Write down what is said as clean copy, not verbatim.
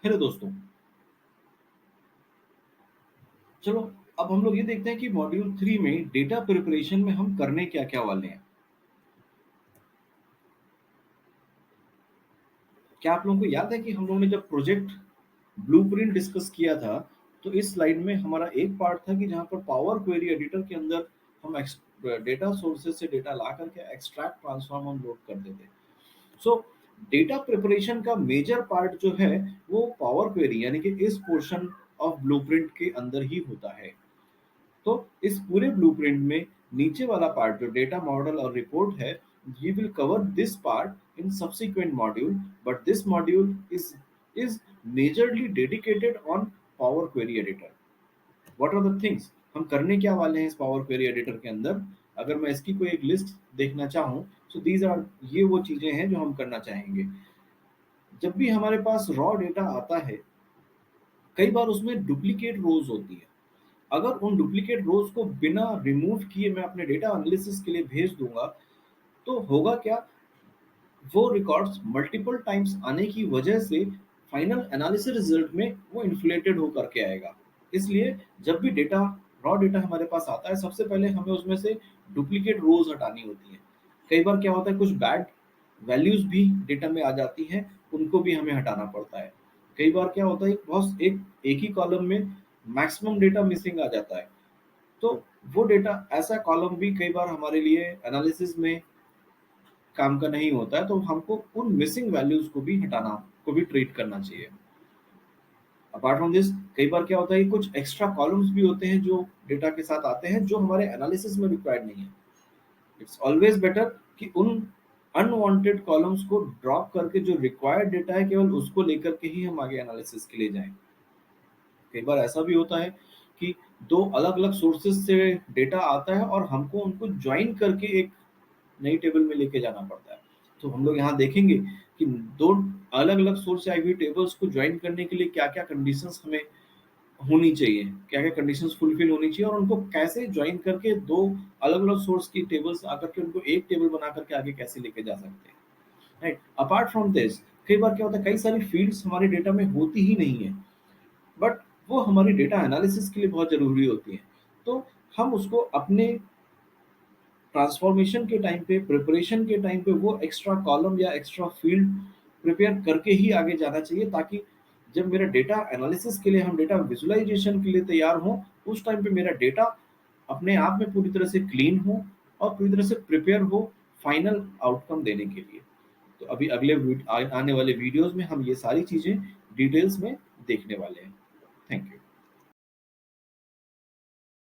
Hello दोस्तों। चलो, अब हम लोग ये देखते हैं कि मॉड्यूल 3 में डेटा प्रिपरेशन में हम करने क्या-क्या वाले हैं। क्या आप लोगों को याद है कि हम लोगों ने जब प्रोजेक्ट ब्लूप्रिंट डिस्कस किया था, तो इस स्लाइड में हमारा एक पार्ट था कि जहाँ पर पावर क्वेरी एडिटर के अंदर हम डेटा सोर्सेज से डेटा ला करके एक्सट्रैक्ट ट्रांसफॉर्म हम लोड करते थे। सो डेटा प्रिपरेशन का मेजर पार्ट जो है वो पावर क्वेरी यानी कि इस पोर्शन ऑफ ब्लूप्रिंट के अंदर ही होता है। तो इस पूरे ब्लूप्रिंट में नीचे वाला पार्ट जो डेटा मॉडल और रिपोर्ट है, ये will cover this part in subsequent module, but this module is majorly dedicated on power query editor. What are the things हम करने क्या वाले हैं इस पावर क्वेरी एडिटर के अंदर? अगर मैं इसकी कोई एक लिस्ट देखना चाहूँ, सो दीज आर, ये वो चीजें हैं जो हम करना चाहेंगे। जब भी हमारे पास रॉ डेटा आता है, कई बार उसमें डुप्लीकेट रोज होती है। अगर उन डुप्लीकेट रोज को बिना रिमूव किए मैं अपने डेटा एनालिसिस के लिए भेज दूंगा, तो होगा क्या? वो रिकॉर्ड्स मल्टीपल टाइम्स आने की वजह से फाइनल एनालिसिस रिजल्ट में वो इन्फ्लेटेड होकर के आएगा। इसलिए जब भी डेटा, रॉ डेटा हमारे पास आता है, सबसे पहले हमें उसमें से डुप्लीकेट रोज हटानी होती हैं। कई बार क्या होता है, कुछ बैड वैल्यूज भी डेटा में आ जाती हैं, उनको भी हमें हटाना पड़ता है। कई बार क्या होता है, बहुत एक ही कॉलम में मैक्सिमम डेटा मिसिंग आ जाता है। तो वो डेटा, ऐसा कॉलम भी कई बार हमारे लिए एनालिसिस में काम का नहीं होता है, तो हमको उन मिसिंग वैल्यूज को भी हटाना, को भी ट्रीट करना चाहिए। अपार्ट फ्रॉम दिस, कई बार क्या होता है कि कुछ एक्स्ट्रा कॉलम्स भी होते हैं जो डेटा के साथ आते हैं, जो हमारे एनालिसिस में रिक्वायर्ड नहीं है। इट्स ऑलवेज बेटर कि उन अनवांटेड कॉलम्स को ड्रॉप करके जो रिक्वायर्ड डेटा है केवल उसको लेकर के ही हम आगे एनालिसिस के लिए जाएं। कई बार ऐसा भी होता है कि दो अलग अलग सोर्सेज से डेटा आता है और हमको उनको ज्वाइन करके एक नई टेबल में लेके जाना पड़ता है। तो हम लोग यहाँ देखेंगे कि दो अलग अलग सोर्स से आई हुई टेबल्स को ज्वाइन करने के लिए क्या क्या कंडीशंस हमें होनी चाहिए, क्या क्या कंडीशंस फुलफिल होनी चाहिए, और उनको कैसे ज्वाइन करके दो अलग अलग सोर्स की टेबल्स आकर के उनको एक टेबल बना करके आगे कैसे लेके जा सकते हैं। राइट, अपार्ट फ्रॉम दिस, कई बार क्या होता है, कई सारी फील्ड्स हमारे डेटा में होती ही नहीं है, बट वो हमारी डेटा एनालिसिस के लिए बहुत ज़रूरी होती हैं। तो हम उसको अपने ट्रांसफॉर्मेशन के टाइम पे, प्रिपरेशन के टाइम पे वो एक्स्ट्रा कॉलम या एक्स्ट्रा फील्ड प्रिपेयर करके ही आगे जाना चाहिए, ताकि जब मेरा डेटा एनालिसिस के लिए, हम डेटा विजुअलाइजेशन के लिए तैयार हों, उस टाइम पे मेरा डेटा अपने आप में पूरी तरह से क्लीन हो और पूरी तरह से प्रिपेयर हो फाइनल आउटकम देने के लिए। तो अभी आने वाले वीडियोस में हम ये सारी चीज़ें डिटेल्स में देखने वाले हैं। Thank you.